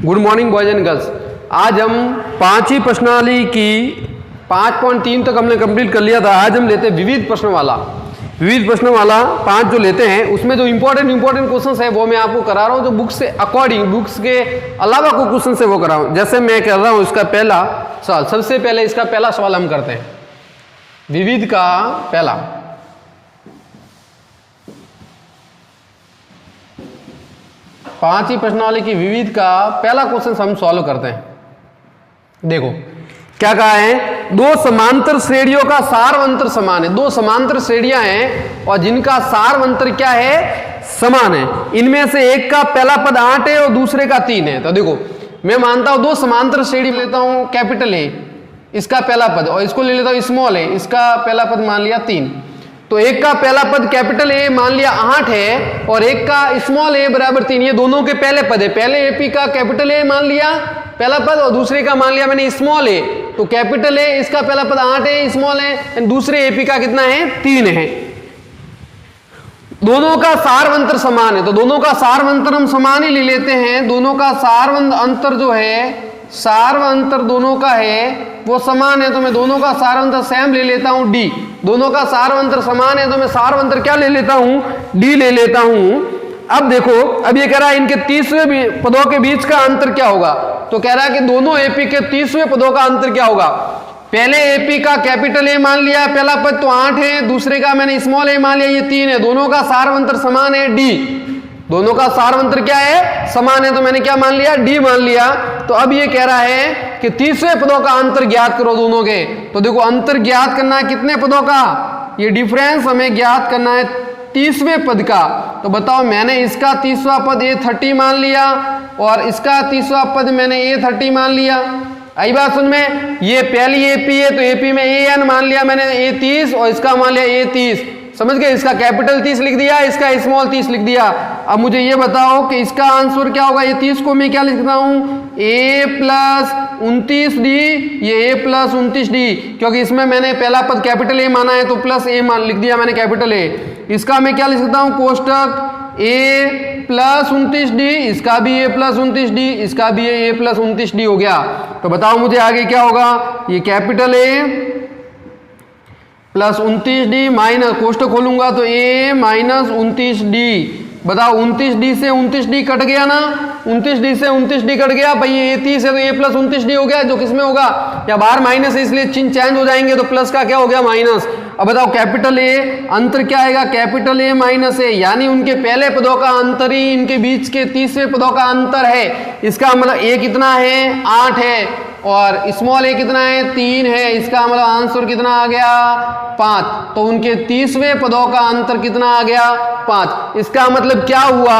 Good morning boys and girls. आज हम पांचवी प्रश्नावली की 5.3 तक हमने कंप्लीट कर लिया था। आज हम लेते हैं विविध प्रश्नवाला। विविध प्रश्नवाला 5 जो लेते हैं उसमें जो इंपॉर्टेंट क्वेश्चंस है वो मैं आपको करा रहा हूँ, जो बुक्स से अकॉर्डिंग, बुक्स के अलावा कोई क्वेश्चन है वो करा रहा हूँ। जैसे मैं कर रहा हूँ इसका पहला सवाल, सबसे पहले इसका पहला सवाल हम करते हैं। विविध का पहला, पांचवी प्रश्नावली की विविध का पहला क्वेश्चन हम सॉल्व करते हैं। देखो क्या कहा है, दो समांतर श्रेणियों का सारवंतर समान है। दो समांतर श्रेणियां हैं और जिनका सारवंतर क्या है, समान है। इनमें से एक का पहला पद 8 है और दूसरे का 3 है। तो देखो मैं मानता हूं दो समांतर श्रेणी लेता हूं कैपिटल ए, इसका पहला पद, और इसको ले लेता हूं स्मॉल ए, इसका पहला पद मान लिया 3। तो एक का पहला पद कैपिटल ए मान लिया 8 है और एक का स्मॉल ए बराबर 3, ये दोनों के पहले पद है। पहले एपी का कैपिटल ए मान लिया पहला पद और दूसरे का मान लिया मैंने स्मॉल ए। तो कैपिटल ए इसका पहला पद 8 है, स्मॉल है, दूसरे एपी का कितना है, 3 है। दोनों का सारवंतर समान है, तो दोनों का सारवंतर हम समान ही ले लेते हैं। दोनों का सारवंतर जो है, सारवंतर दोनों का है वो समान है, तो मैं दोनों का सारवंतर सेम ले लेता हूं डी। दोनों का सारवंतर समान है तो मैं सारवंतर क्या ले लेता हूं, डी ले लेता हूं। अब देखो, अब ये कह रहा है इनके 30वें पदों के बीच का अंतर क्या होगा। तो कह रहा है कि दोनों एपी के 30वें पदों का अंतर क्या होगा। पहले एपी का कैपिटल ए मान लिया पहला पद तो 8 है, दूसरे का मैंने स्मॉल ए मान लिया ये 3 है। दोनों का सारवंतर समान है डी, दोनों का सारवंतर क्या है, समान है, तो मैंने क्या मान लिया, डी मान लिया। तो अब ये कह रहा है कि 30वें पदों का अंतर ज्ञात करो दोनों के। तो देखो अंतर ज्ञात करना है कितने पदों का, ये डिफरेंस हमें ज्ञात करना है 30वें पद का। तो बताओ मैंने इसका 30वां पद A30 मान लिया और इसका 30वां पद मैंने A30 मान लिया। आई बात सुन में, ये पहली एपी है तो एपी में AN मान लिया मैंने A30 और इसका मान लिया A30, समझ गए। इसका कैपिटल 30 लिख दिया, इसका स्मॉल 30 लिख दिया। अब मुझे ये बताओ कि इसका आंसर क्या होगा। ये 30 को मैं क्या लिखता हूं, A प्लस 29D, ये A प्लस 29D, क्योंकि इसमें मैंने पहला पद कैपिटल ए माना है तो प्लस ए मान लिख दिया मैंने कैपिटल ए। इसका मैं क्या लिख सकता हूं, कोष्टक A प्लस 29D, इसका भी A प्लस 29D, इसका भी A प्लस 29D हो गया। तो बताओ मुझे आगे क्या होगा, ये capital A plus 29D minus, कोष्टक खोलूंगा तो A माइनस 29D। बताओ 29D से 29D कट गया ना, 29D से 29D कट गया भाई, ये 30 है तो A प्लस 29D हो गया, जो किसमें होगा, या बाहर माइनस है इसलिए चिन्ह चेंज हो जाएंगे, तो प्लस का क्या हो गया, माइनस। अब बताओ कैपिटल ए अंतर क्या आएगा, कैपिटल ए माइनस ए, यानी उनके पहले पदों का अंतर ही इनके बीच के 30वें पदों का अंतर है। इसका मतलब ए कितना है, 8 है, और स्मॉल ए कितना है, 3 है। इसका मतलब आंसर कितना आ गया, 5। तो उनके 30वें पदों का अंतर कितना आ गया, 5। इसका मतलब क्या हुआ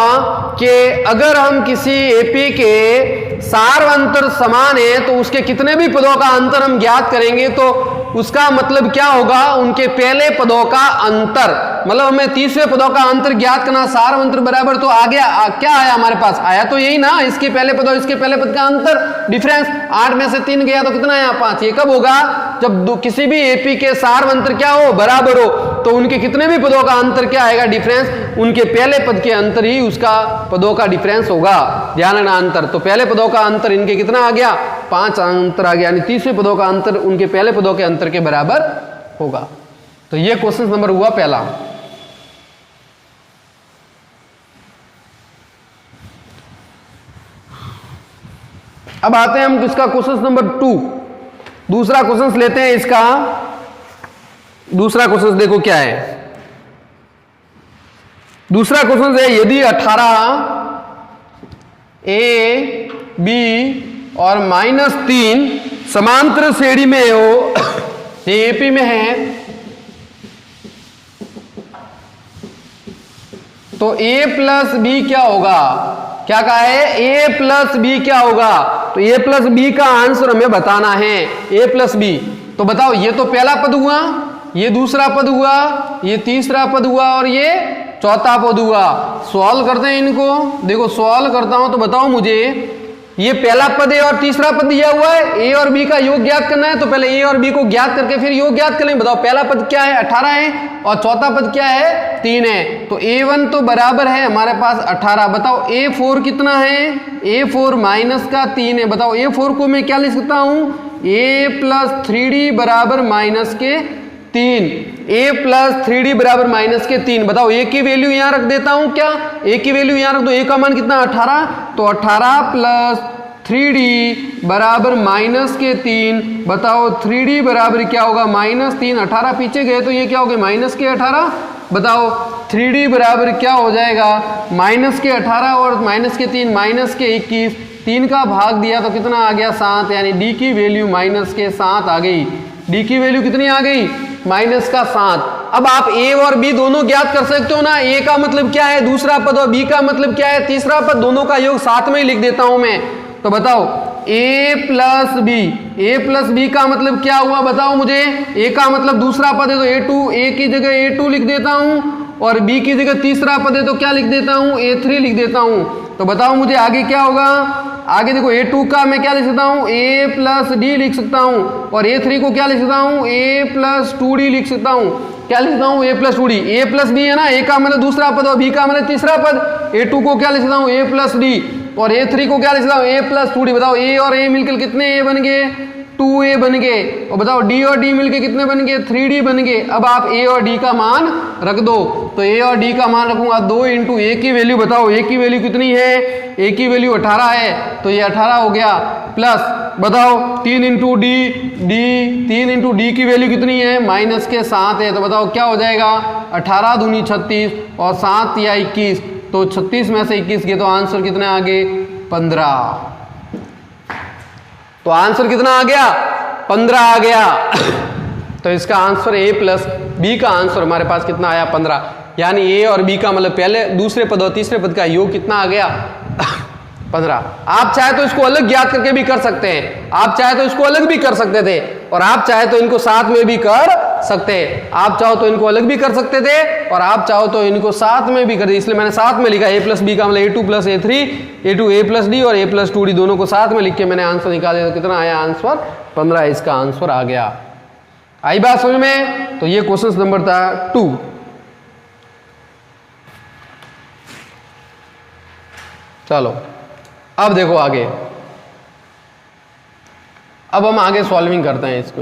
कि अगर हम किसी एपी के सारवंतर समान है तो उसके कितने भी पदों का अंतर हम ज्ञात करेंगे तो उसका मतलब क्या होगा, उनके पहले पदों का अंतर। मतलब हमें 30वें पदों का अंतर ज्ञात करना, सारवंतर बराबर तो आ गया, क्या आया हमारे पास, आया तो यही ना, इसके पहले पद और इसके पहले पद का अंतर डिफरेंस। 8 में से 3 गया तो कितना आया, 5। ये कब होगा, जब किसी भी एपी के सारवंतर क्या हो, बराबर हो, तो उनके कितने भी पदों का अंतर क्या आएगा, डिफरेंस, उनके पहले पद के अंतर ही उसका पदों का डिफरेंस होगा। ध्यान रखना अंतर, तो पहले पदों का अंतर इनके कितना आ गया, 5 अंतर आ गया, यानी 30वें पदों का अंतर उनके पहले पदों के अंतर के बराबर होगा। तो ये क्वेश्चन नंबर हुआ पहला। अब आते हैं हम इसका क्वेश्चन नंबर 2, दूसरा क्वेश्चन लेते हैं। इसका दूसरा क्वेश्चन देखो क्या है। दूसरा क्वेश्चन है, यदि 18 A B और -3 समांतर श्रेणी में हो, ये एपी में है, तो A प्लस बी क्या होगा, क्या कहा है, A प्लस बी क्या होगा। तो A प्लस बी का आंसर हमें बताना है, A प्लस बी। तो बताओ ये तो पहला पद हुआ, ये दूसरा पद हुआ, ये तीसरा पद हुआ और ये चौथा पद हुआ। सॉल्व करते हैं इनको। देखो सॉल्व करता हूं तो बताओ मुझे, ये पहला पद है और तीसरा पद दिया हुआ है, ए और बी का योग ज्ञात करना है, तो पहले ए और बी को ज्ञात करके फिर योग ज्ञात कर लेंगे। बताओ पहला पद क्या है 18 है और चौथा पद क्या है 3 है, तो a1 तो बराबर है हमारे पास 18। बताओ a4 कितना है, a4 माइनस का 3 है। बताओ a4 को मैं क्या लिख सकता हूं, a प्लस 3d बराबर माइनस के 3, a प्लस 3d बराबर माइनस के 3। बताओ a की वैल्यू यहां रख देता हूं, क्या a की वैल्यू यहां रख दो, a का मान कितना 18, तो 18 प्लस 3d बराबर माइनस के 3। बताओ 3d बराबर क्या होगा -3, 18 पीछे गए तो ये क्या हो गया माइनस के 18। बताओ 3d बराबर क्या हो जाएगा माइनस के 18 और माइनस के 3 माइनस के 21, 3 का भाग दिया तो कितना आ गया 7, यानी d की वैल्यू माइनस के 7 आ गई। d की वैल्यू कितनी आ गई माइनस का 7। अब आप a और b दोनों ज्ञात कर सकते हो ना, a का मतलब क्या है दूसरा पद और b का मतलब क्या है तीसरा पद, दोनों का योग साथ में ही लिख देता हूं मैं। तो बताओ a प्लस बी का मतलब क्या हुआ, बताओ मुझे। a का मतलब दूसरा पद है तो a2, a की जगह a2 लिख देता हूं और b की जगह तीसरा पद है तो क्या लिख देता हूं a3 लिख देता हूं। तो बताओ मुझे आगे क्या होगा, आगे देखो a2 का मैं क्या लिख सकता हूं a प्लस d लिख सकता हूं और a3 को क्या लिख सकता हूं a प्लस 2d लिख सकता हूं। क्या लिख सकता हूं a plus 2d, a plus d है ना, a का मतलब दूसरा पद और b का मतलब तीसरा पद। a2 को क्या लिख सकता हूं a प्लस d और a3 को क्या लिख सकता हूं a प्लस 2d। बताओ a और a मिलकर कितने a बन गए 2a बन गए, और बताओ d और d मिलकर कितने बन गए 3d बन गए। अब आप a और d का मान रख दो, तो a और d का मान रखूंगा 2 इंटू a की वैल्यू, बताओ a की वैल्यू कितनी है, a की वैल्यू 18 है तो ये 18 हो गया, प्लस बताओ 3 इंटू d की वैल्यू कितनी है माइनस के 7 है, तो बताओ क्या हो जाएगा 18 दूनी 36 और 7 या 21, तो 36 में से 21 के तो आंसर कितने आ गए 15। तो आंसर कितना आ गया 15 आ गया। तो इसका आंसर a प्लस बी का आंसर हमारे पास कितना आया 15, यानी a और b का मतलब पहले दूसरे पद और तीसरे पद का योग कितना आ गया 15। आप चाहे तो इसको अलग ज्ञात करके भी कर सकते हैं, आप चाहे तो इसको अलग भी कर सकते थे और आप चाहे तो इनको साथ में भी कर सकते हैं। आप चाहो तो इनको अलग भी कर सकते थे और आप चाहो तो इनको साथ में भी कर दे, इसलिए मैंने साथ में लिखा a प्लस बी का मतलब a2 plus a3, a2 a plus D और a प्लस 2d दोनों को साथ में लिख के मैंने आंसर निकाला। तो कितना आया आंसर 15, इसका आंसर आ गया। आई बात समझ में। तो ये क्वेश्चन नंबर था 2। चलो अब देखो आगे, अब हम आगे सॉल्विंग करते हैं इसको।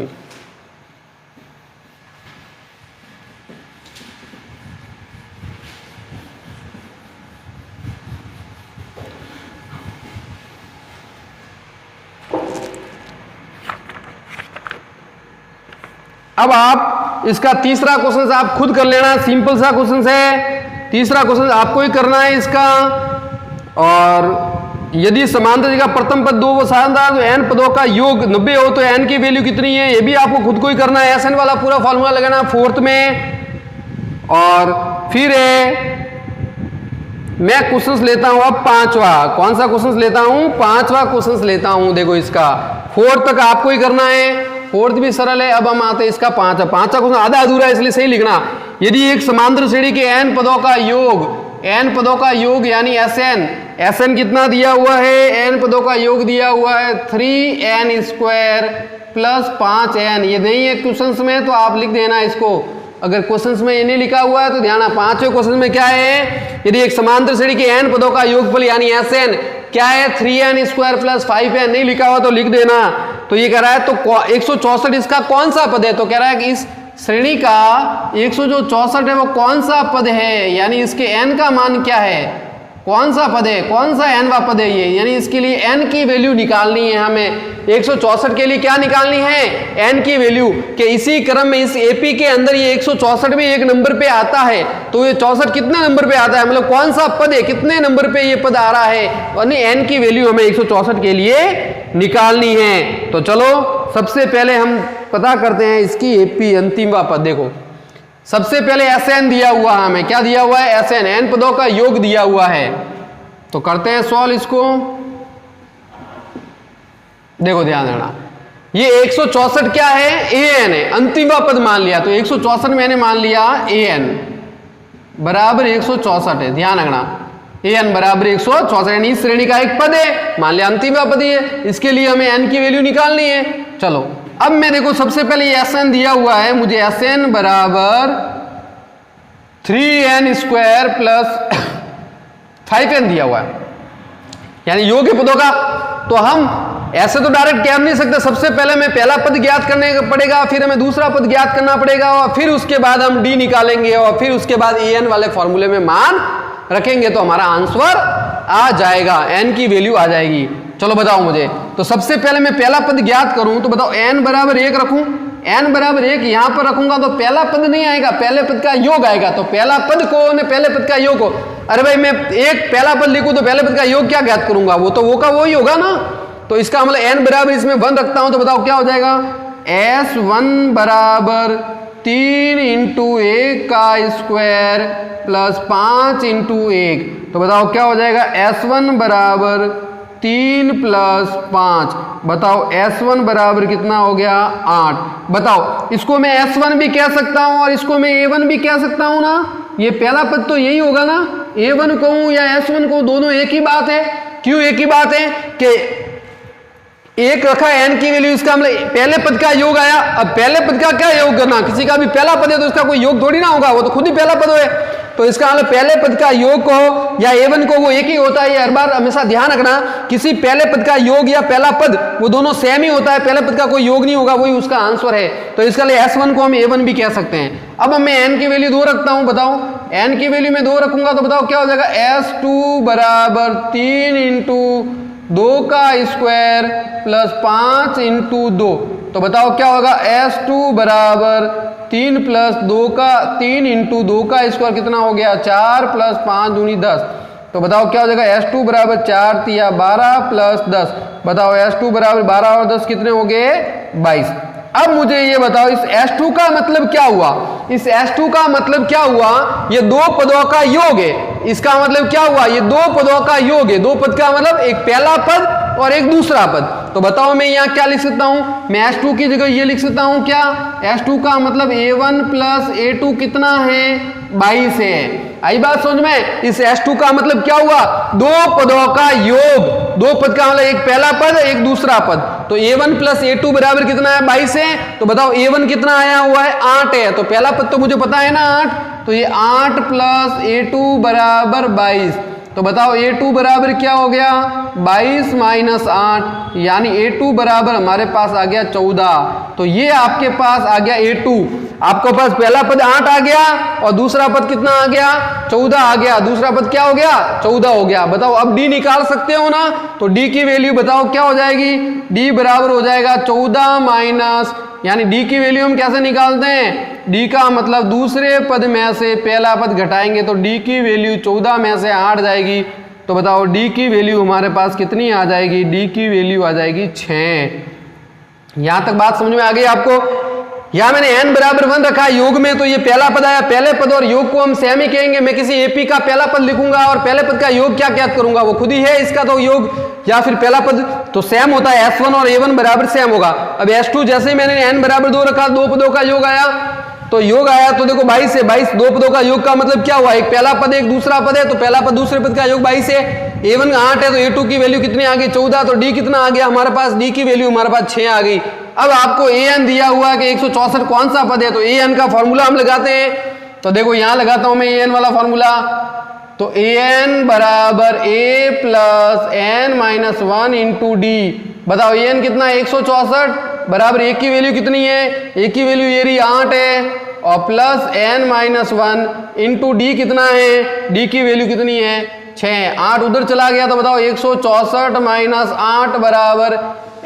अब आप इसका तीसरा क्वेश्चन आप खुद कर लेना, सिंपल सा क्वेश्चन है, तीसरा क्वेश्चन आपको ही करना है इसका। और यदि समांतर जगह प्रथम पद 2 व शानदार तो n पदों का योग 90 हो तो n की वैल्यू कितनी है, ये भी आपको खुद को ही करना है। SN वाला पूरा फॉर्मूला लगाना 4th में। और फिर मैं क्वेश्चन लेता हूं अब 5वां। कौन सा क्वेश्चन लेता हूं 5वां क्वेश्चन लेता हूं। देखो इसका 4th तक आपको ही करना है, 4th भी सरल है। अब हम आते हैं इसका 5वां क्वेश्चन, आधा अधूरा है इसलिए सही लिखना। यदि एक समांतर श्रेणी के n पदों का योग, n पदों का योग यानी SN कितना दिया हुआ है, n पदों का योग दिया हुआ है 3n स्क्वायर प्लस 5n। ये नहीं है क्वेश्चंस में तो आप लिख देना इसको, अगर क्वेश्चंस में ये नहीं लिखा हुआ है तो ध्यान। 5वें क्वेश्चन में क्या है, यदि एक समांतर श्रेणी के n पदों का योगफल यानी SN क्या है 3n स्क्वायर प्लस 5n, नहीं लिखा हुआ तो लिख देना। तो ये कह रहा है तो 164 इसका कौन सा पद है, तो कह रहा है कि इस श्रेणी का 164 है वो कौन सा पद है, यानी इसके n का मान क्या है, कौन सा पद है, कौन सा nवा पद है ये, यानी इसके लिए n की वैल्यू निकालनी है हमें। 164 के लिए क्या निकालनी है n की वैल्यू, कि इसी क्रम में इस AP के अंदर ये 164 भी एक नंबर पे आता है, तो ये 64 कितने नंबर पे आता है, मतलब कौन सा पद है, कितने नंबर पे ये पद आ रहा है, और n की वैल्यू हमें 164 के लिए निकालनी है। तो चलो सबसे पहले हम पता करते हैं इसकी AP अंतिमवा पद। देखो सबसे पहले SN दिया हुआ है हमें, क्या दिया हुआ है SN, n पदों का योग दिया हुआ है। तो करते हैं सॉल्व इसको। देखो ध्यान देना, ये 164 क्या है AN है, अंतिमवा पद मान लिया, तो 164 मैंने मान लिया AN बराबर 164 है। ध्यान रखना an बराबर 164 यानी इस श्रेणी का एक पद है, मान लिया अंतिम पद ही है, इसके लिए हमें n की वैल्यू निकालनी है। चलो अब मैं देखो सबसे पहले ये Sn दिया हुआ है मुझे, Sn बराबर 3n स्क्वायर प्लस 5n दिया हुआ है, यानी योग्य पदों का। तो हम ऐसे तो डायरेक्ट कह नहीं सकते, सबसे पहले हमें पहला पद ज्ञात करने पड़ेगा, फिर हमें दूसरा पद ज्ञात करना पड़ेगा, और फिर उसके बाद हम d निकालेंगे, और फिर उसके बाद an वाले फॉर्मूले में मान रखेंगे तो हमारा आंसर आ जाएगा, n की वैल्यू आ जाएगी। चलो बताओ मुझे, तो सबसे पहले मैं पहला पद ज्ञात करूं तो बताओ n बराबर 1 रखूं, n बराबर 1 यहां पर रखूंगा तो पहला पद नहीं आएगा, पहले पद का योग आएगा। तो पहला पद को ने पहले पद का योग को, अरे भाई मैं एक पहला पद लिखूं तो पहले पद का योग क्या ज्ञात करूंगा, वो तो वो का वो ही होगा ना। तो इसका मतलब n बराबर इसमें 1 रखता हूं तो बताओ क्या हो जाएगा, S1 बराबर 3 इंटू 1 का स्क्वायर प्लस 5 इंटू 1, तो बताओ क्या हो जाएगा, S1 बराबर 3 प्लस 5, बताओ S1 बराबर कितना हो गया 8। बताओ इसको मैं S1 भी कह सकता हूं और इसको मैं A1 भी कह सकता हूं ना, ये पहला पद तो यही होगा ना, A1 कहूं या S1 कहूं दोनों एक ही बात है। क्यों एक ही बात है कि एक रखा n की वैल्यू, इसका मतलब पहले पद का योग आया। अब पहले पद का क्या योग करना, किसी का भी पहला पद है तो इसका कोई योग थोड़ी ना होगा, वो तो खुद ही पहला पद है। तो इसका मतलब पहले पद का योग को या A1 को वो एक ही होता है, ये हर बार हमेशा ध्यान रखना, किसी पहले पद का योग या पहला पद वो दोनों सेम ही होता है, पहले पद का कोई योग नहीं होगा, वही उसका आंसर है। तो इसका लिए S1 को हम A1 भी कह सकते हैं। अब मैं n की वैल्यू 2 रखता हूं, बताओ n की वैल्यू में 2 रखूंगा तो बताओ क्या हो जाएगा, S2 बराबर 3 इंटू 2 का स्क्वायर प्लस 5 इंटू 2, तो बताओ क्या होगा, S2 बराबर 3 प्लस 2 का 3 इंटू 2 का स्क्वायर कितना हो गया 4 प्लस 5 दूनी 10, तो बताओ क्या हो जाएगा, S2 बराबर 4 तिया 12 प्लस 10, बताओ S2 बराबर 12 और 10 कितने हो गए 22। अब मुझे ये बताओ इस S2 का मतलब क्या हुआ, इस S2 का मतलब क्या हुआ, ये दो पदों का योग है। इसका मतलब क्या हुआ, ये दो पदों का योग है। दो पद का मतलब एक पहला पद और एक दूसरा पद। तो बताओ मैं यहाँ क्या लिख सकता हूं, मैं S2 की जगह ये लिख सकता हूं क्या, S2 का मतलब A1 प्लस A2 कितना है 22 है। आई बात समझ में, इस S2 का मतलब क्या हुआ, दो पदों का योग, दो पद का मतलब एक पहला पद एक दूसरा पद। तो A1 प्लस A2 बराबर कितना है 22 है। तो बताओ A1 कितना आया हुआ है 8 है, तो पहला पद तो मुझे पता है ना 8, तो ये 8 प्लस A2 बराबर 22, तो बताओ A2 बराबर क्या हो गया 22 माइनस 8, यानी A2 बराबर हमारे पास आ गया 14। तो ये आपके पास आ गया A2, आपके पास पहला पद 8 आ गया और दूसरा पद कितना आ गया 14 आ गया, दूसरा पद क्या हो गया 14 हो गया। बताओ अब D निकाल सकते हो ना, तो D की वैल्यू बताओ क्या हो जाएगी, D बराबर हो जाएगा 14 माइनस, यानी D की वैल्यू हम कैसे निकालते हैं, D का मतलब दूसरे पद में से पहला पद घटाएंगे तो D की वैल्यू 14 में से 8 जाएगी। तो बताओ D की वैल्यू हमारे पास कितनी आ जाएगी, D की वैल्यू आ जाएगी 6। यहां तक बात समझ में आ गई आपको। यहां मैंने n बराबर 1 रखा है योग में, तो ये पहला पद आया, पहले पद और योग को हम सेम ही कहेंगे। मैं किसी AP का पहला पद लिखूंगा और पहले पद का योग क्या ज्ञात करूंगा, वो खुद ही है इसका तो योग, या फिर पहला पद तो सेम होता है, S1 और A1 बराबर सेम होगा। अब S2 जैसे ही मैंने n बराबर 2 रखा, दो पदों का योग आया, तो योग आया तो देखो 22 है, 22 दो पदों का योग का मतलब क्या हुआ, एक पहला पद एक दूसरा पद है, तो पहला पद दूसरे पद का योग 22 है। A1 8 है तो A2 की वैल्यू कितनी आ गई 14, तो D कितना आ गया हमारे पास, D की वैल्यू हमारे पास 6 आ गई। अब आपको AN दिया हुआ है कि 164 कौन सा पद है, तो AN का फॉर्मूला हम लगाते हैं। तो देखो यहां लगाता हूं मैं AN वाला फॉर्मूला, तो AN बराबर A plus N minus 1 into D। बताओ AN कितना है 164 बराबर A की वैल्यू कितनी है, A की वैल्यू ये रही 8 है, और plus N minus 1 into D कितना है, D की वैल्यू कितनी है 6, 8 उधर चला गया, तो बताओ 164 माइनस 8 बराबर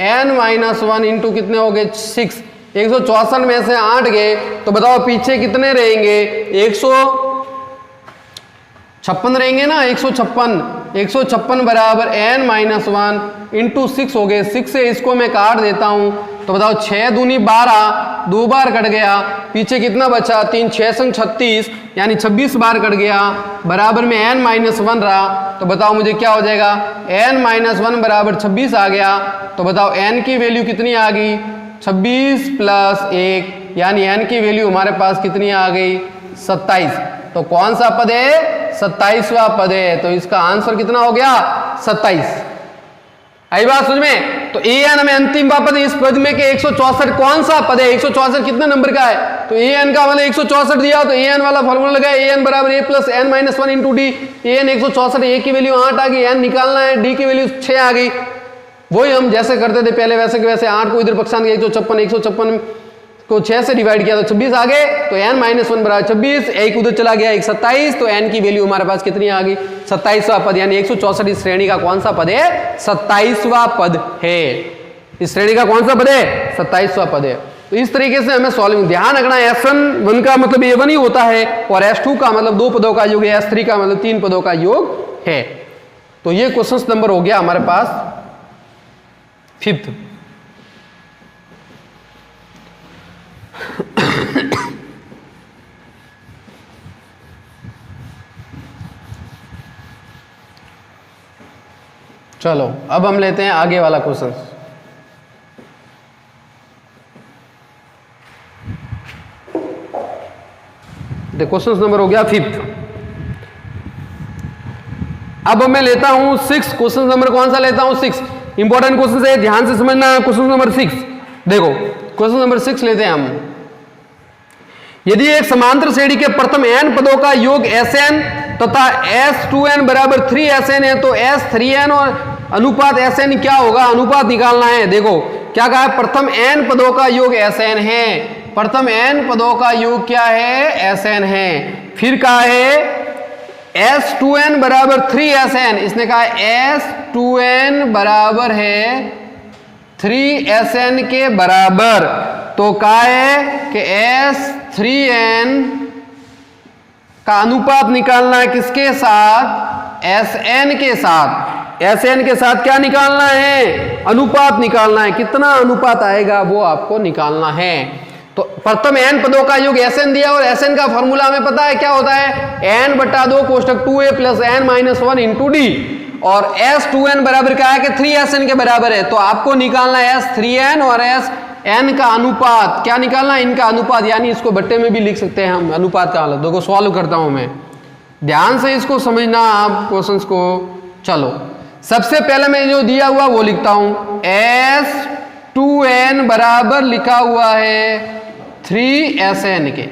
N माइनस 1 इंटू कितने हो गए 6। 164 में से 8 गए तो बताओ पीछे कितने रहेंगे 156 रहेंगे ना, 156 बराबर N माइनस 1 इंटू 6 हो गए। 6 से इसको मैं काट देता हूं तो बताओ 6 दूनी 12, 2 बार कट गया, पीछे कितना बचा 3 6 संग 36, यानी 26 बार कट गया, बराबर में N माइनस 1 रहा। तो बताओ मुझे क्या हो जाएगा, N माइनस 1 बराबर 26 आ गया। तो बताओ N की वैल्यू कितनी आ गई 26 प्लस 1, यानी N की वैल्यू हमारे पास कितनी आ गई 27। तो कौन सा पद है 27वां पद है। तो इसका आंसर कितना हो गया 27। आई बात समझ में? तो an हमें अंतिम पद इस पद में के 164 कौन सा पद है, 164 कितने नंबर का है? तो an का वाला 164 दिया, तो an वाला फॉर्मूला लगाया, an बराबर a plus n minus 1 into D. an 164, a की वैल्यू 8 आ गई, n निकालना है, d की वैल्यू 6 आ गई। वही हम जैसे करते थे पहले वैसे के वैसे 8 को इधर पक्षांत 156 को 6 से डिवाइड किया तो 26 आ गए। तो n माइनस 1 बराबर 26, एक उधर चला गया 1 27, तो n की वैल्यू हमारे पास कितनी आ गई 27वां पद, यानी 164 इस श्रेणी का कौन सा पद है 27वां पद है। इस श्रेणी का कौन सा पद है 27वां पद है। तो इस तरीके से हमें सॉल्विंग, ध्यान रखना S1 का मतलब A1 ही होता है और S2 का मतलब 2 पदों का योग है, S3 का मतलब 3 पदों का योग है। तो ये क्वेश्चन नंबर हो गया हमारे पास 5th। चलो अब हम लेते हैं आगे वाला क्वेश्चन। क्वेश्चन नंबर हो गया 5th। अब मैं लेता हूं 6। क्वेश्चन नंबर कौन सा लेता हूं 6, इंपॉर्टेंट क्वेश्चन है, ध्यान से समझना है। क्वेश्चन नंबर 6 देखो, क्वेश्चन नंबर 6 लेते हैं हम। यदि एक समांतर श्रेणी के प्रथम n पदों का योग Sn तथा S2n बराबर 3Sn है, तो S3n और अनुपात Sn क्या होगा, अनुपात निकालना है। देखो क्या कहा है, प्रथम n पदों का योग Sn है, प्रथम n पदों का योग क्या है Sn है। फिर कहा है S2n बराबर 3Sn, इसने कहा S2n बराबर है 3Sn के बराबर। तो कहा है कि S3n का अनुपात निकालना है किसके साथ, Sn के साथ। Sn के साथ क्या निकालना है, अनुपात निकालना है। कितना अनुपात आएगा वो आपको निकालना है। तो प्रथम n पदों का योग Sn दिया और Sn का फॉर्मूला हमें पता है क्या होता है, n बटा 2 कोष्टक 2a plus n minus 1 into D. और S2n बराबर क्या है कि 3Sn के बराबर है। तो आपको निकालना है S3n और Sn का अनुपात। क्या निकालना है, इनका अनुपात, यानी इसको बट्टे में भी लिख सकते हैं हम अनुपात का हालत। देखो सॉल्व करता हूं मैं, ध्यान से इसको समझना आप क्वेश्चंस को। चलो सबसे पहले मैं जो दिया हुआ वो लिखता हूं, S2n बराबर लिखा हुआ है 3Sn के।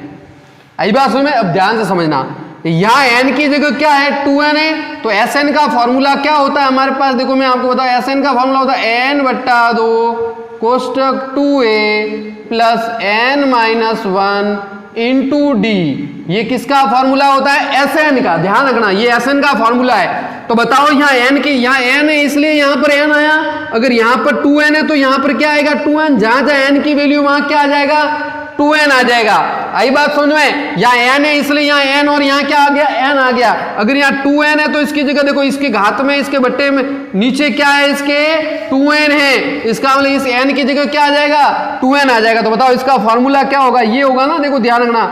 आई बात समझ में? अब ध्यान से समझना, यहां n की जगह क्या है 2n है, तो Sn का फॉर्मूला क्या होता है हमारे पास, देखो मैं आपको बताऊं, Sn का फॉर्मूला होता है n बट्टा 2 कोष्टक 2a plus n minus 1 into D. ये किसका फॉर्मूला होता है, Sn का। ध्यान रखना ये Sn का फॉर्मूला है। तो बताओ यहाँ n की, यहाँ n है इसलिए यहाँ पर n आया, अगर यहाँ पर 2n है तो यहाँ पर क्या आएगा 2n, जहां जहां n की वैल्यू वहां क्या आ जाएगा 2n आ जाएगा। आई बात समझ में? यहाँ n है इसलिए यहाँ n और यहाँ क्या आ गया n आ गया। अगर यहाँ 2n है तो इसकी जगह देखो, इसके घात में इसके बट्टे में नीचे क्या है, इसके 2n है, इसका मतलब इस n की जगह क्या आ जाएगा 2n आ जाएगा। तो बताओ इसका फॉर्मूला क्या होगा, ये होगा ना। देखो ध्यान रखना,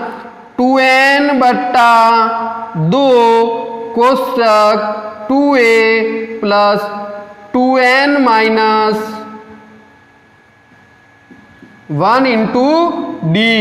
2n बट्टा 2 कोष्टक 2a plus 2n minus 1 into D,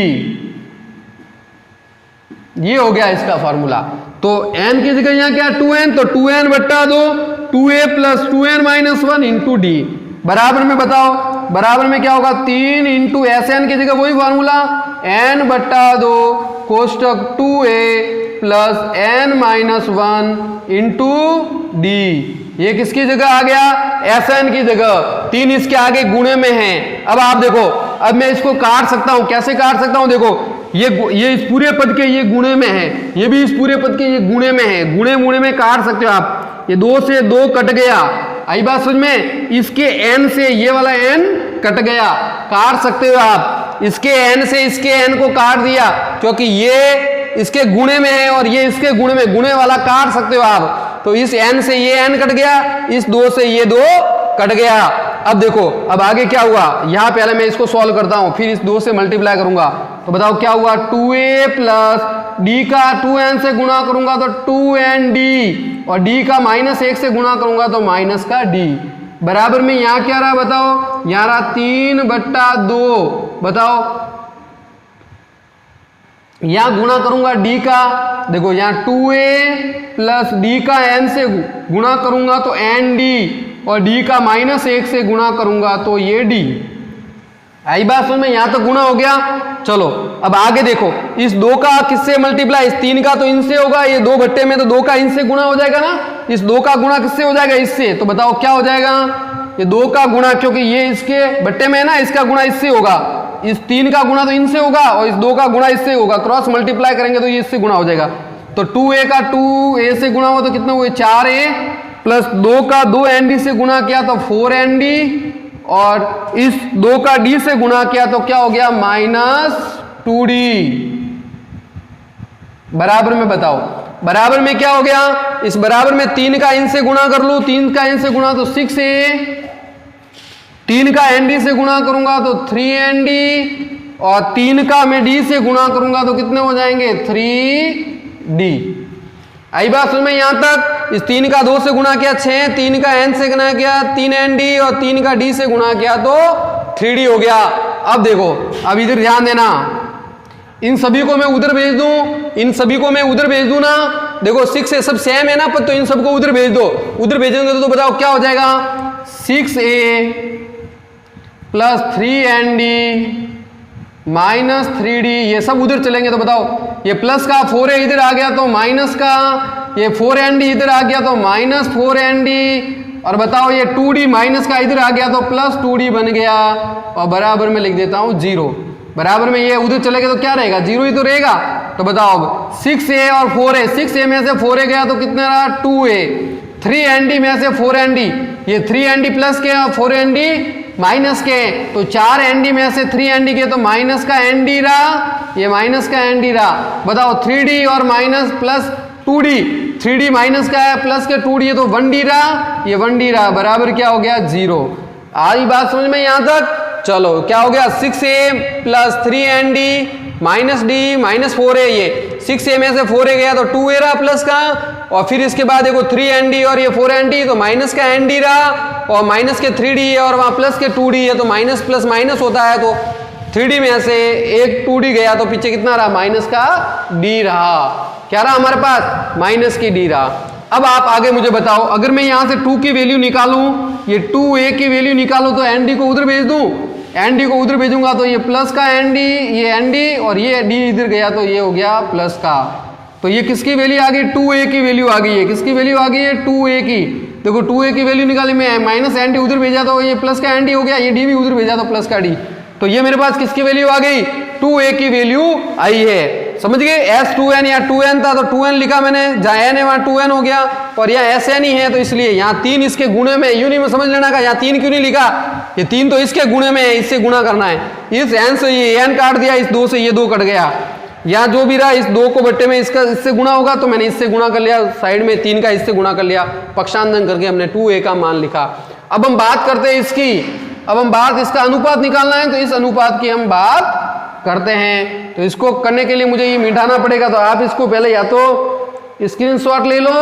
ये हो गया इसका फॉर्मूला। तो n की जगह यहां क्या 2n, तो 2n बट्टा 2 2a plus 2n minus 1 into D बराबर में, बताओ बराबर में क्या होगा 3 इंटू Sn की जगह वही फॉर्मूला n बट्टा 2 कोष्टक 2a plus n minus 1 into D. ये किसकी जगह आ गया, Sn की जगह। 3 इसके आगे गुणे में है। अब आप देखो, अब मैं इसको काट सकता हूं, कैसे काट सकता हूं, देखो ये इस पूरे पद के ये गुणे में है, ये भी इस पूरे पद के ये गुणे में है, गुणे गुणे में काट सकते हो आप। ये 2 से 2 कट गया, आई बात समझ में? इसके n से ये वाला n कट गया, काट सकते हो आप। इसके n से इसके n को काट दिया, क्योंकि ये इसके गुणे में है और ये इसके गुणे में, गुणे वाला काट सकते हो आप। तो इस n से ये n कट गया, इस 2 से ये 2 कट गया। अब देखो अब आगे क्या हुआ, यहां पहले मैं इसको सॉल्व करता हूं, फिर इस 2 से मल्टीप्लाई करूंगा। तो बताओ क्या हुआ, 2a प्लस डी का 2n से गुणा करूंगा तो 2nd, और डी का -1 से गुणा करूंगा तो माइनस का डी बराबर में। यहां क्या रहा बताओ, यहां रहा 3 बट्टा 2, बताओ यहाँ गुणा करूंगा डी का, देखो यहाँ 2a प्लस डी का n से गुणा करूंगा तो एन डी, और डी का -1 से गुणा करूंगा तो ये डी। आई बात समझ में? यहाँ तक गुणा हो गया। चलो अब आगे देखो, इस 2 का किससे मल्टीप्लाई, इस 3 का तो इनसे होगा, ये 2 बट्टे में तो 2 का इनसे गुणा हो जाएगा ना, इस 2 का गुणा किससे हो जाएगा, इससे। तो बताओ क्या हो जाएगा, ये 2 का गुणा, क्योंकि ये इसके बट्टे में है ना, इसका गुणा इससे होगा, इस 3 का गुणा तो इनसे होगा और इस 2 का गुणा इससे होगा, क्रॉस मल्टीप्लाई करेंगे तो ये इससे गुणा हो जाएगा। तो 2a का 2a से गुणा हुआ तो कितना हुए 4a, प्लस 2 का 2nd से गुणा किया तो 4nd, और इस 2 का d से गुणा किया तो क्या हो गया -2d। बराबर में बताओ, बराबर में क्या हो गया, इस बराबर में 3 का इन से गुणा कर लूं, 3 का इन से गुणा तो 6a, 3 का nd से गुणा करूंगा तो 3nd, और 3 का मैं d से गुणा करूंगा तो कितने हो जाएंगे 3d। आई बात समझ में यहाँ तक? इस 3 का 2 से गुणा किया 6, 3 का n से गुणा किया 3nd, और 3 का d से गुणा किया तो 3d हो गया। अब देखो, अब इधर ध्यान देना, इन सभी को मैं उधर भेज दूं, इन सभी को मैं उधर भेज दूं ना, देखो 6 है, सब सेम है ना, पर तो इन सबको उधर भेज दो, उधर भेजेंगे तो बताओ क्या हो जाएगा 6a प्लस 3nd -3d, ये सब उधर चलेंगे तो बताओ, ये प्लस का 4a इधर आ गया तो माइनस का, ये 4nd इधर आ गया तो -4nd, और बताओ ये 2d माइनस का इधर आ गया तो +2d बन गया, और बराबर में लिख देता हूं 0। बराबर में ये उधर चलेगा तो क्या रहेगा 0 ही तो रहेगा। तो बताओ अब 6a और 4a, 6a में से 4a गया तो कितना रहा 2a, 3nd में से 4nd, ये 3nd प्लस के और 4nd माइनस के, तो 4nd में से 3nd के तो माइनस का nd रहा, ये माइनस का nd रहा। बताओ 3d और minus plus 2d, 3d minus का है प्लस के 2d है तो 1d रहा, ये 1d रहा, बराबर क्या हो गया 0। आई बात समझ में यहाँ तक? चलो क्या हो गया 6a plus 3nd -d -4a, ये 6a में से 4a गया तो 2a रहा प्लस का, और फिर इसके बाद देखो 3nd और ये 4nd तो माइनस का nd रहा, और माइनस के 3d है और वहाँ प्लस के 2d है तो माइनस प्लस माइनस होता है, तो 3d में से एक 2d गया तो पीछे कितना रहा माइनस का d रहा। क्या रहा हमारे पास माइनस की d रहा। अब आप आगे मुझे बताओ, अगर मैं यहाँ से 2 की वैल्यू निकालूं, ये 2a की वैल्यू निकालूं तो nd को उधर भेज दूं, nd को उधर भेजूंगा तो ये प्लस का nd, ये nd, और ये d इधर गया तो ये हो गया प्लस का। तो ये किसकी वैल्यू आ गई 2a की वैल्यू आ गई है, किसकी वैल्यू आ गई है 2a की। देखो 2a की वैल्यू निकाली, मैं माइनस nd उधर भेजा तो ये प्लस का nd हो गया, ये d भी उधर भेजा तो प्लस का d, तो ये मेरे पास किसकी वैल्यू आ गई 2a की वैल्यू आई है। समझ गए, s2n या 2n था तो 2n लिखा मैंने, जहाँ n है वहाँ 2n हो गया, और यहाँ sn ही है तो इसलिए यहाँ 3 इसके गुणे में, यूं नहीं समझ लेना का यहाँ 3 क्यों नहीं लिखा, ये 3 तो इसके गुणे में है, इससे गुणा करना है, इस n से ये n काट दिया, इस 2 से ये 2 कट गया, यहाँ जो भी रहा इस 2 को बट्टे में इसका इससे गुणा होगा तो मैंने इससे गुणा कर लिया, साइड में 3 का इससे गुणा कर लिया, पक्षांतरण करके हमने 2a का मान लिखा। अब हम बात करते हैं इसकी, अब हम बात इसका अनुपात निकालना है तो इस अनुपात की हम बात करते हैं। तो इसको करने के लिए मुझे ये मिटाना पड़ेगा, तो आप इसको पहले या तो स्क्रीनशॉट ले लो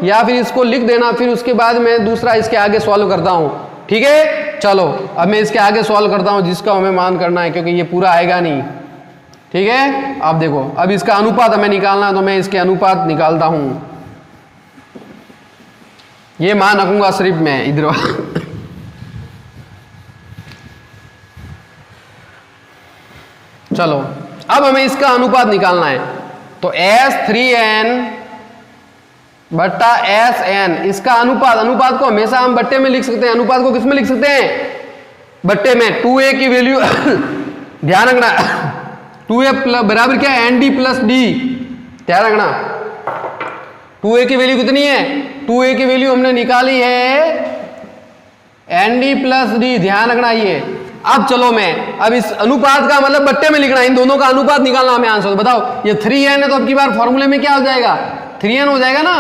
या फिर इसको लिख देना, फिर उसके बाद मैं दूसरा इसके आगे सॉल्व करता हूँ। ठीक है, चलो अब मैं इसके आगे सॉल्व करता हूँ जिसका हमें मान करना है, क्योंकि ये पूरा आएगा नहीं। ठीक है, अब देखो, अब इसका अनुपात हमें निकालना है तो मैं इसके अनुपात निकालता हूँ। ये मान रखूंगा सिर्फ मैं इधर चलो अब हमें इसका अनुपात निकालना है, तो S3n बट्टा Sn, इसका अनुपात, अनुपात को हमेशा हम बट्टे में लिख सकते हैं, अनुपात को किस में लिख सकते हैं बट्टे में। 2a की वैल्यू ध्यान रखना, 2a बराबर क्या है nd प्लस d, ध्यान रखना 2a की वैल्यू कितनी है, 2a की वैल्यू हमने निकाली है nd प्लस d, ध्यान रखना ये। अब चलो मैं अब इस अनुपात का मतलब बट्टे में लिखना है, इन दोनों का अनुपात निकालना हमें आंसर। बताओ ये 3n है तो अब की बार फॉर्मूले में क्या हो जाएगा 3n हो जाएगा ना।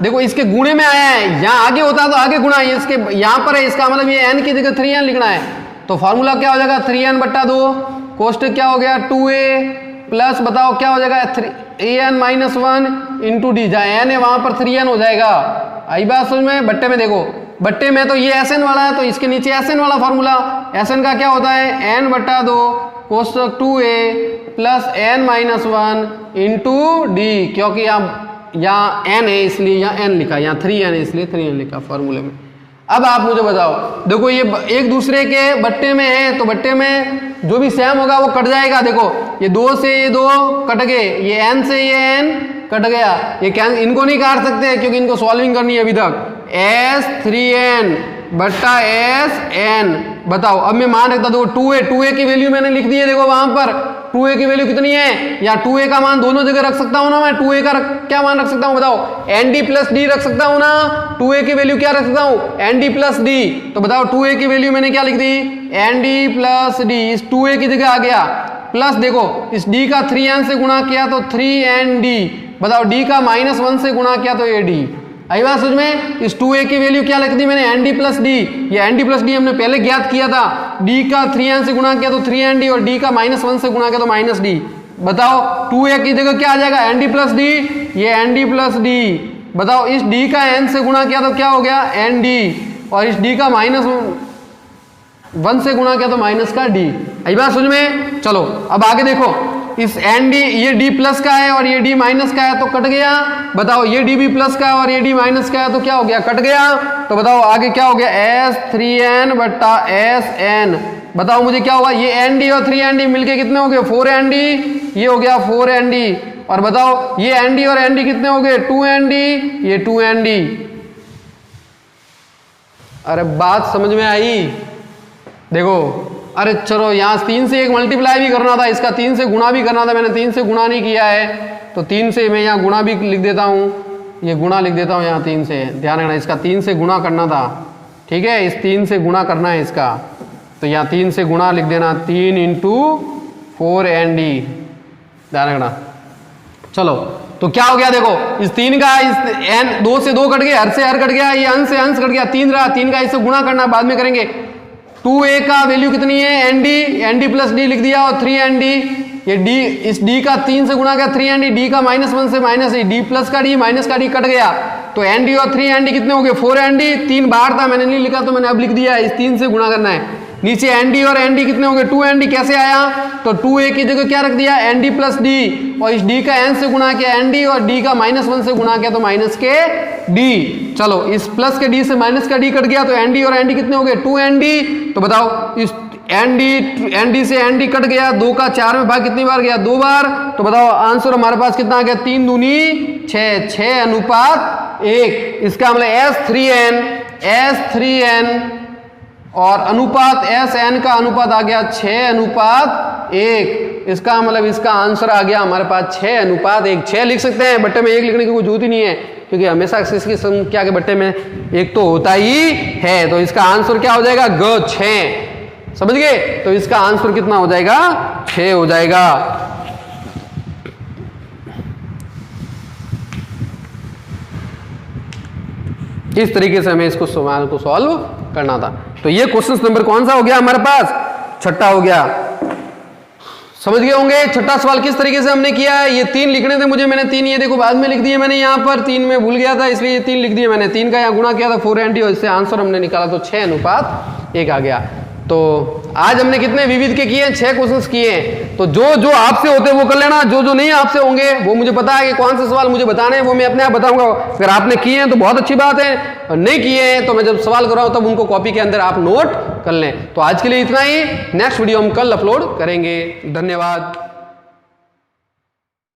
देखो इसके गुणे में आया है, यहाँ आगे होता तो आगे गुणा, ये इसके यहाँ पर है, इसका मतलब ये n की जगह 3n लिखना है, तो फॉर्मूला क्या हो जाएगा 3n बट्टा 2, कोष्टक क्या हो गया 2a प्लस बताओ क्या हो जाएगा 3an -1 इंटू डी, जहाँ n है वहां पर 3n हो जाएगा। आई बात समझ में। बट्टे में देखो, बट्टे में तो ये Sn वाला है तो इसके नीचे Sn वाला फॉर्मूला। Sn का क्या होता है, n बट्टा 2 कोष्टक 2a plus n minus 1 into D, क्योंकि यहाँ n है इसलिए यहाँ n लिखा, यहाँ 3n है इसलिए 3n लिखा फॉर्मूले में। अब आप मुझे बताओ, देखो ये एक दूसरे के बट्टे में है तो बट्टे में जो भी सैम होगा वो कट जाएगा। देखो ये 2 से ये 2 कट गए, ये n से ये n कट गया, ये इनको नहीं काट सकते क्योंकि इनको सॉल्विंग करनी है अभी तक। S3n बट्टा Sn, बताओ अब मैं मान रखता, देखो 2a की वैल्यू मैंने लिख दी है। देखो वहां पर 2a की वैल्यू कितनी है, या 2a का मान दोनों जगह रख सकता हूं ना मैं। 2a का क्या मान रख सकता हूं बताओ, nd प्लस डी रख सकता हूं ना। 2a की वैल्यू क्या रख सकता हूं, nd प्लस डी। तो बताओ 2a की वैल्यू मैंने क्या लिख दी, nd प्लस डी, इस 2a की जगह आ गया प्लस, देखो इस d का 3n से गुणा किया तो 3nd, बताओ d का -1 से गुणा किया तो ad। आई बात समझ में। इस 2a की वैल्यू क्या लिख दी मैंने, nd प्लस डी। ये nd प्लस डी हमने पहले ज्ञात किया था, d का 3n से गुणा किया तो 3nd और d का -1 से गुणा किया तो -d। बताओ 2a की जगह क्या आ जाएगा, nd प्लस डी, ये nd प्लस डी। बताओ इस d का n से गुणा किया तो क्या हो गया nd, और इस d का -1 से गुणा किया तो माइनस का d। आई बात समझ में। चलो अब आगे देखो, इस nd ये d प्लस का है और ये d माइनस का है तो कट गया। बताओ ये d भी प्लस का है और ये d माइनस का है तो क्या हो गया, कट गया। तो बताओ आगे क्या हो गया, S3n बट्टा Sn। बताओ मुझे क्या होगा, ये nd और 3nd मिलके कितने हो गए 4nd, ये हो गया 4nd। और बताओ ये nd और nd कितने हो गए 2nd, ये 2nd। अरे बात समझ में आई। देखो अरे चलो यहाँ 3 से 1 मल्टीप्लाई भी करना था, इसका 3 से गुणा भी करना था, मैंने 3 से गुणा नहीं किया है तो 3 से मैं यहाँ गुणा भी लिख देता हूँ, ये गुणा लिख देता हूँ यहाँ 3 से। ध्यान रखना इसका 3 से गुणा करना था, ठीक है, इस 3 से गुणा करना है इसका, तो यहाँ 3 से गुणा लिख देना, 3 इंटू 4nd। ध्यान रखना। चलो तो क्या हो गया, देखो इस 3 का इस n 2 से 2 कट गया, हर से हर कट गया, ये अंश से अंश कट गया, 3 रहा, 3 का इससे गुणा करना बाद में करेंगे। 2a का वैल्यू कितनी है nd प्लस डी लिख दिया और 3nd, ये d, इस d का 3 से गुणा किया 3nd, d का -1 से माइनस d प्लस का d माइनस का d कट गया तो nd और 3nd कितने हो गए 4nd। 3 बाहर था मैंने नहीं लिखा तो मैंने अब लिख दिया, इस 3 से गुणा करना है। नीचे nd और nd कितने हो गए 2nd, कैसे आया, तो 2a की जगह क्या रख दिया nd प्लस डी, और इस d का n से गुणा किया nd और d का -1 से गुणा किया तो माइनस के d। चलो इस प्लस के d से माइनस का d कट गया तो nd और nd कितने हो गए 2nd। तो बताओ इस nd से nd कट गया, 2 का 4 में भाग कितनी बार गया 2 बार। तो बताओ आंसर हमारे पास कितना आ गया 3 दूनी 6, 6 अनुपात 1। इसका मतलब S3n और अनुपात Sn का अनुपात आ गया 6 अनुपात 1। इसका मतलब इसका आंसर आ गया हमारे पास 6 अनुपात 1। 6 लिख सकते हैं, बट्टे में 1 लिखने की कोई जरूरत ही नहीं है क्योंकि हमेशा इसकी संख्या के बट्टे में 1 तो होता ही है। तो इसका आंसर क्या हो जाएगा ग 6, समझ गए। तो इसका आंसर कितना हो जाएगा 6 हो जाएगा। इस तरीके से हमें इसको सवाल को सॉल्व करना था। तो ये क्वेश्चन नंबर कौन सा हो गया हमारे पास, 6ठा हो गया। समझ गए होंगे 6ठा सवाल किस तरीके से हमने किया है। ये 3 लिखने थे मुझे, मैंने 3 ये देखो बाद में लिख दिए मैंने, यहाँ पर 3 में भूल गया था इसलिए ये 3 लिख दिए मैंने। 3 का यहाँ गुणा किया था 4nd और इससे आंसर हमने निकाला तो 6 अनुपात 1 आ गया। तो आज हमने कितने विविध के किए हैं, 6 क्वेश्चंस किए हैं। तो जो आपसे होते हैं वो कर लेना, जो नहीं आपसे होंगे वो मुझे पता है कि कौन से सवाल मुझे बताने हैं, वो मैं अपने आप बताऊंगा। अगर आपने किए हैं तो बहुत अच्छी बात है, और नहीं किए हैं तो मैं जब सवाल कर रहा हूं तब उनको कॉपी के अंदर आप नोट कर लें। तो आज के लिए इतना ही, नेक्स्ट वीडियो हम कल अपलोड करेंगे। धन्यवाद।